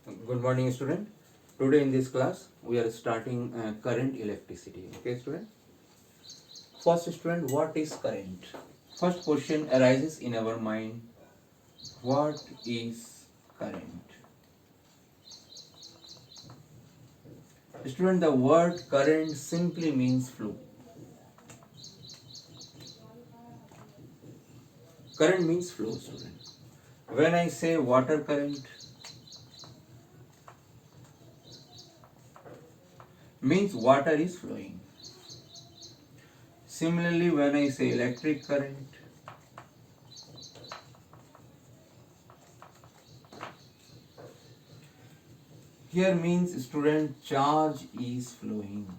Good morning, student. Today in this class, we are starting current electricity. Okay, student. First, student, what is current? First question arises in our mind. What is current? Student, the word current simply means flow. Current means flow, student. When I say water current, means water is flowing. Similarly, when I say electric current, here means student charge is flowing.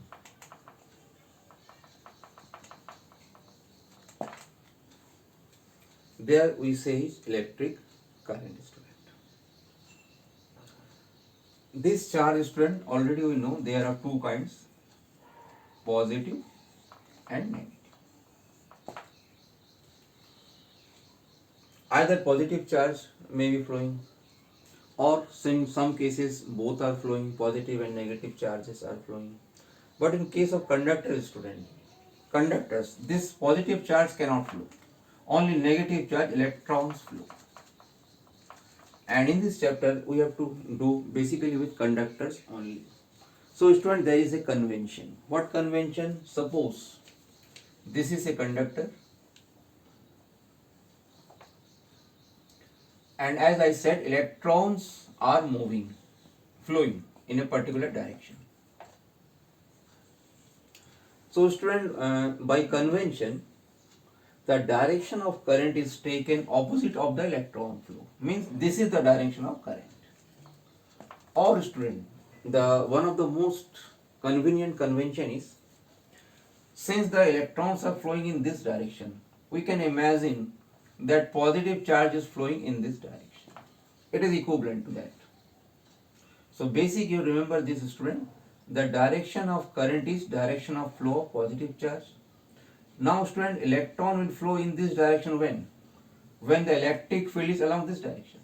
There we say electric current, student. This charge, student, already we know there are two kinds, positive and negative. Either positive charge may be flowing, or in some cases both are flowing, positive and negative charges are flowing. But in case of conductor, student, conductors, this positive charge cannot flow. Only negative charge electrons flow. And in this chapter we have to do basically with conductors only. So student, there is a convention. What convention? Suppose this is a conductor, and as I said, electrons are moving, flowing in a particular direction. So student, by convention, the direction of current is taken opposite of the electron flow. Means this is the direction of current. Or student, the one of the most convenient convention is, since the electrons are flowing in this direction, we can imagine that positive charge is flowing in this direction. It is equivalent to that. So basic, you remember this, student. The direction of current is direction of flow of positive charge. Now student, electron will flow in this direction when? When the electric field is along this direction.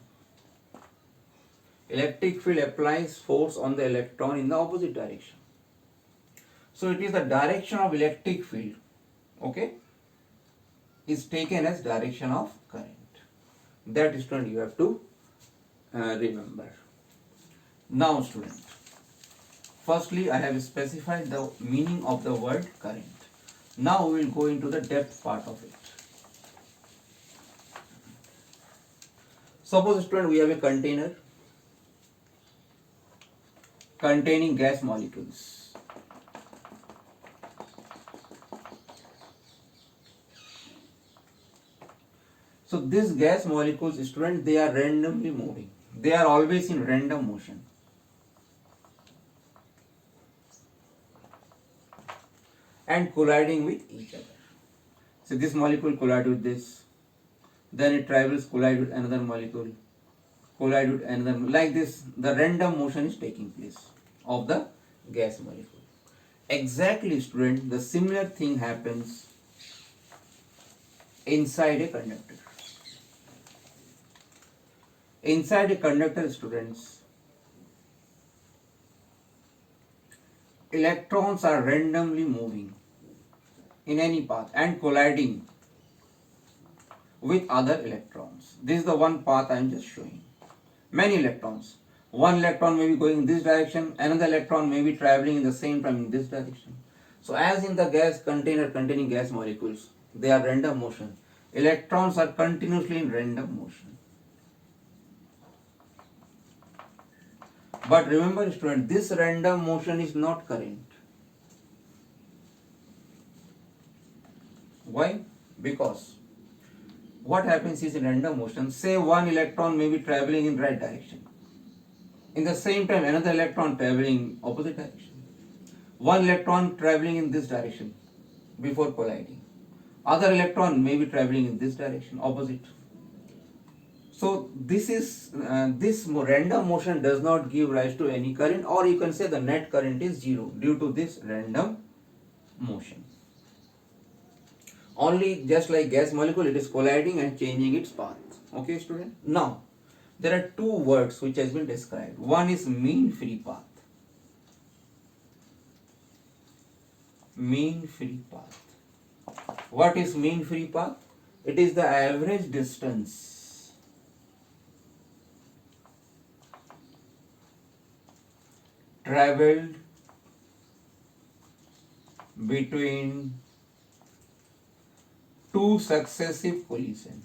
Electric field applies force on the electron in the opposite direction. So it is the direction of electric field, okay, is taken as direction of current. That student you have to remember. Now student, firstly I have specified the meaning of the word current. Now we will go into the depth part of it. Suppose student, we have a container containing gas molecules. So these gas molecules, student, they are randomly moving. They are always in random motion. And colliding with each other. So this molecule collide with this, then it travels, collide with another molecule, collide with another. Like this, the random motion is taking place of the gas molecule. Exactly, student, the similar thing happens inside a conductor. Inside a conductor, students, electrons are randomly moving in any path and colliding with other electrons. This is the one path I am just showing. Many electrons. One electron may be going in this direction, another electron may be traveling in the same time in this direction. So as in the gas container containing gas molecules, they are random motion. Electrons are continuously in random motion. But remember, student, this random motion is not current. Why? Because what happens is, in random motion, say one electron may be traveling in right direction. In the same time, another electron traveling in opposite direction. One electron traveling in this direction before colliding. Other electron may be traveling in this direction, opposite. So this random motion does not give rise to any current, or you can say the net current is zero due to this random motion. Only just like gas molecule, it is colliding and changing its path. Okay, student. Now, There are two words which has been described. One is mean free path. Mean free path. What is mean free path? It is the average distance traveled between two successive collisions.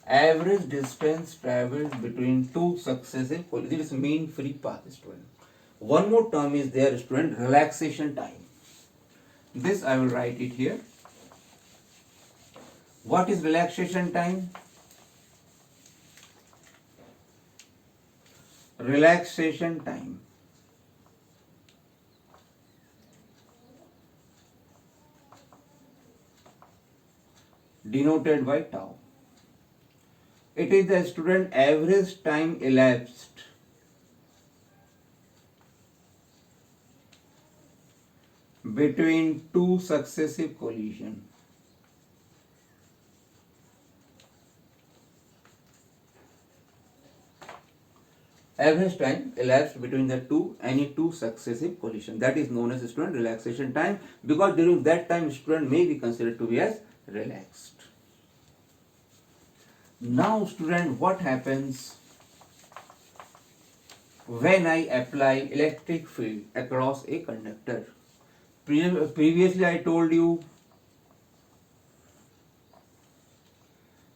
Average distance traveled between two successive collisions. It is mean free path, student. One more term is there, student, relaxation time. This I will write it here. What is relaxation time? Relaxation time denoted by tau. It is the student average time elapsed between two successive collisions. Average time elapsed between the any two successive collisions. That is known as student relaxation time, because during that time student may be considered to be as relaxed. Now student, what happens when I apply electric field across a conductor? Previously I told you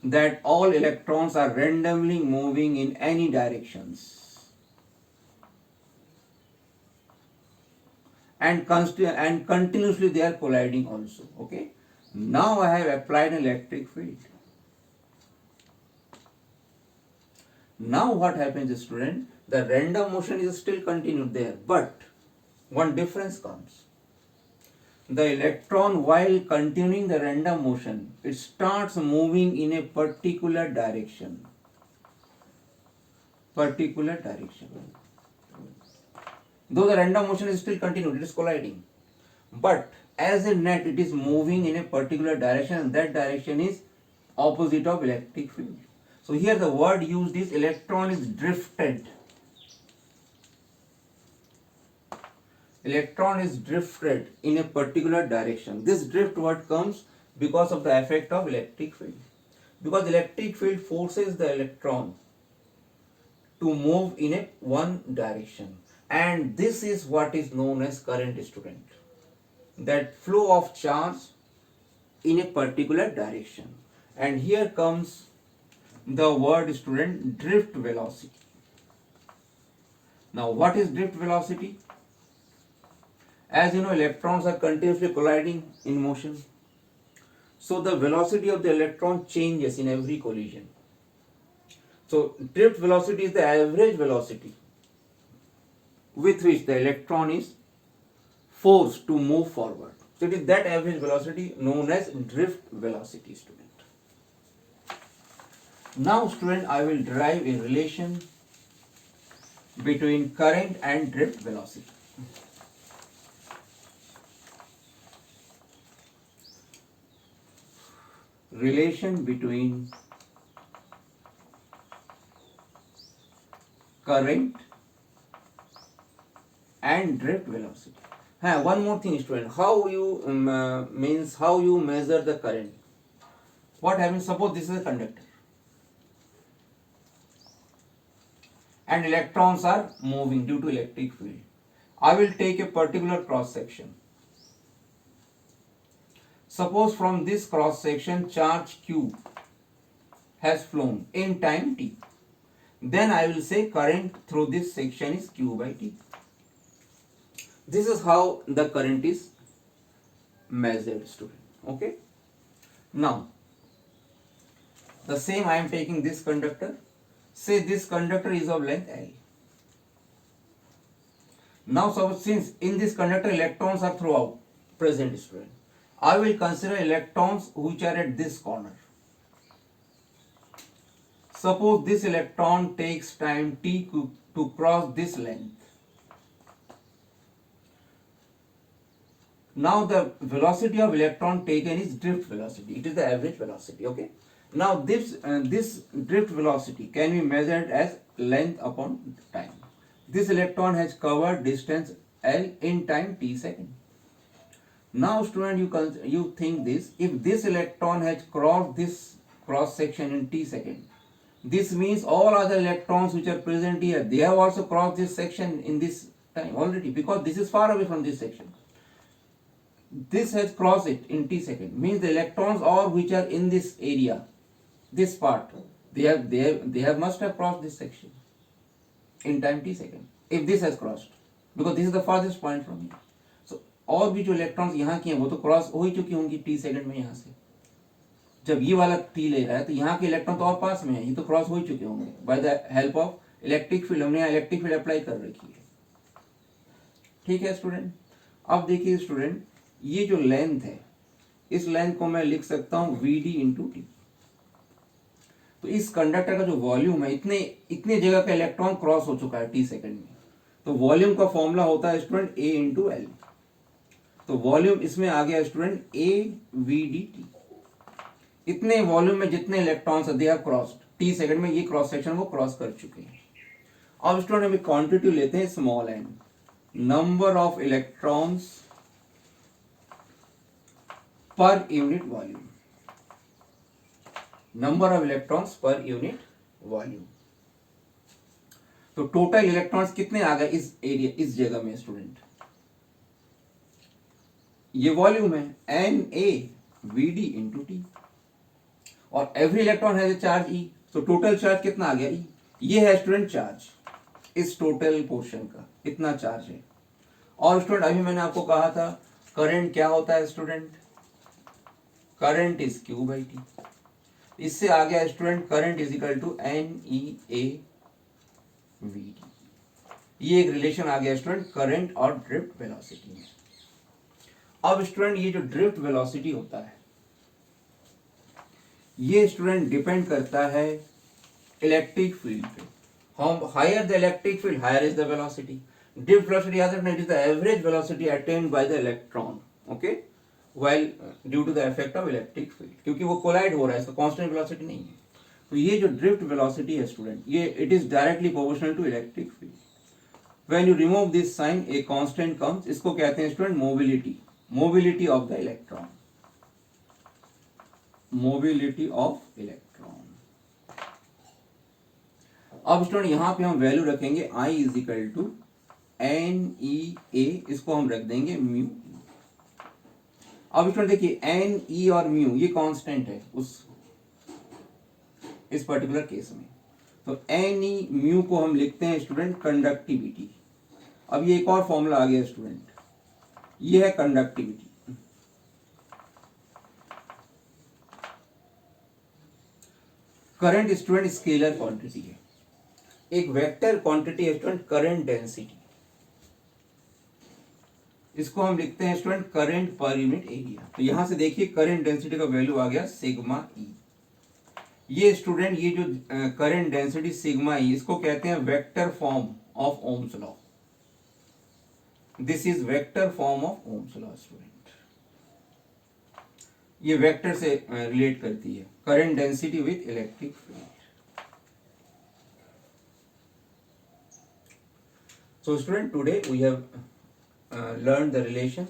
that all electrons are randomly moving in any directions and continuously they are colliding also. Okay. Now I have applied an electric field. Now what happens, student? The random motion is still continued there, but one difference comes. The electron, while continuing the random motion, it starts moving in a particular direction. Particular direction. Though the random motion is still continued, it is colliding. But as a net, it is moving in a particular direction, and that direction is opposite of electric field. So here the word used is electron is drifted. Electron is drifted in a particular direction. This drift word comes because of the effect of electric field. Because electric field forces the electron to move in a one direction. And this is what is known as current, student. That flow of charge in a particular direction. And here comes the word, student, drift velocity. Now what is drift velocity? As you know, electrons are continuously colliding in motion. So the velocity of the electron changes in every collision. So drift velocity is the average velocity with which the electron is forced to move forward. So it is that average velocity known as drift velocity, student. Now student, I will derive a relation between current and drift velocity. Relation between current and drift velocity. One more thing, student. How you means how you measure the current? What happens? Suppose this is a conductor, and electrons are moving due to electric field. I will take a particular cross section. Suppose from this cross section charge Q has flown in time t. Then I will say current through this section is Q by T. This is how the current is measured, student. Okay. Now, the same I am taking this conductor. Say this conductor is of length L. Now, so since in this conductor electrons are throughout present, student, I will consider electrons which are at this corner. Suppose this electron takes time t to cross this length. Now the velocity of electron taken is drift velocity. It is the average velocity. Okay. Now this drift velocity can be measured as length upon time. This electron has covered distance L in time t second. Now student, you think this, if this electron has crossed this cross section in t second, this means all other electrons which are present here, they have also crossed this section in this time already, because this is far away from this section. This has crossed it in t second, means the electrons all which are in this area, this part, they have must have crossed this section in time t second, if this has crossed, because this is the farthest point from here. So और भी जो electrons यहाँ के हैं वो तो cross हो ही चुकी होंगी टी सेकंड में। यहाँ से जब ये वाला टी ले रहा है तो यहाँ के इलेक्ट्रॉन तो और पास में है, ये तो क्रॉस हो ही चुके होंगे by the help of electric field. हमने यहाँ इलेक्ट्रिक फील्ड अप्लाई कर रखी है। ठीक है स्टूडेंट, अब देखिए स्टूडेंट, ये जो लेंथ है, इस लेंथ को मैं लिख सकता हूं वी डी इंटू टी। तो इस कंडक्टर का जो वॉल्यूम है, इतने जगह का इलेक्ट्रॉन क्रॉस हो चुका है टी सेकंड में, तो वॉल्यूम का फॉर्मूला होता है स्टूडेंट ए इंटू एल। तो वॉल्यूम इसमें आ गया student A V D T. इतने वॉल्यूम में जितने electrons they have crossed T second में, ये क्रॉस सेक्शन वो क्रॉस कर चुके हैं। अब स्टूडेंट हम क्वांटिटी लेते हैं small n, number of electrons per unit volume, number of electrons per unit volume. तो टोटल इलेक्ट्रॉन्स कितने आ गए इस एरिया, इस जगह में स्टूडेंट, ये वॉल्यूम है N A we D into T, और every electron has a charge E, तो टोटल चार्ज कितना आ गया ई। ये है स्टूडेंट चार्ज, इस टोटल पोर्शन का इतना चार्ज है। और स्टूडेंट अभी मैंने आपको कहा था करंट क्या होता है student, current is Q by T. इससे आ गया student current is equal to N E A we d. ये एक रिलेशन आ गया स्टूडेंट करंट और ड्रिफ्ट वेलोसिटी में। अब स्टूडेंट ये जो ड्रिफ्ट वेलोसिटी होता है, ये स्टूडेंट डिपेंड करता है इलेक्ट्रिक फील्ड पे। हम higher the electric field, higher is the velocity. Drift velocity is the average velocity attained by the electron, okay, while due to the effect of electric field, क्योंकि वो collide हो रहा है, इसका कांस्टेंट वेलोसिटी नहीं है। तो ये जो ड्रिफ्ट वेलोसिटी है स्टूडेंट, ये it is directly proportional to electric field. When you remove this sign, a constant comes, इसको कहते हैं student mobility, mobility of the electron, mobility of electron. अब स्टूडेंट यहां पे हम वैल्यू रखेंगे I is equal to N E A, इसको हम रख देंगे म्यू। अब स्टूडेंट देखिए एन ई और म्यू ये कांस्टेंट है इस पर्टिकुलर केस में। तो एन ई म्यू को हम लिखते हैं स्टूडेंट कंडक्टिविटी। अब ये एक और फॉर्मूला आ गया स्टूडेंट, ये है conductivity. Current student scalar quantity है, एक वेक्टर क्वांटिटी है स्टूडेंट करंट डेंसिटी। इसको हम लिखते हैं student current per unit area. तो यहां से देखिए करंट डेंसिटी का वैल्यू आ गया सिग्मा ई। ये स्टूडेंट ये जो करंट डेंसिटी सिग्मा ई, इसको कहते हैं vector form of Ohm's law. This is vector form of Ohm's law student. ये वेक्टर से रिलेट करती है current density with electric field. So student, today we have learned the relation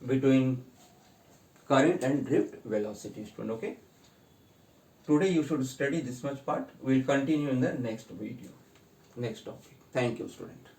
between current and drift velocity student, okay. Today you should study this much part. We will continue in the next video, next topic. Thank you student.